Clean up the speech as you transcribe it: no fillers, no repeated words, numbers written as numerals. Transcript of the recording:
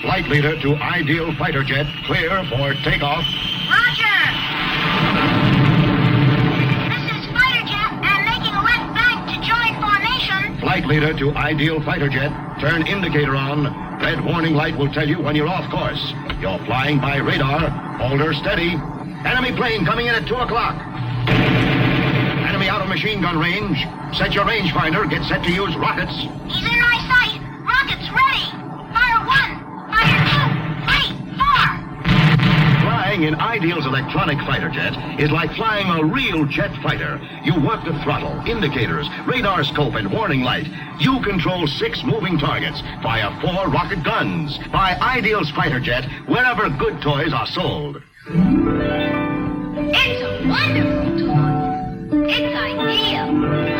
Flight leader to Ideal Fighter Jet, clear for takeoff. Roger! This is Fighter Jet and making a left bank to join formation. Flight leader to Ideal Fighter Jet, turn indicator on. Red warning light will tell you when you're off course. You're flying by radar. Hold her steady. Enemy plane coming in at 2 o'clock. Enemy out of machine gun range. Set your rangefinder. Get set to use rockets. He's in my sight. Rockets ready. Fire 1. Fire 2. 3. 4. Flying in Ideal's electronic fighter jet is like flying a real jet fighter. You work the throttle, indicators, radar scope, and warning light. You control 6 moving targets via 4 rocket guns. Buy Ideal's fighter jet wherever good toys are sold. It's a wonderful toy. It's ideal.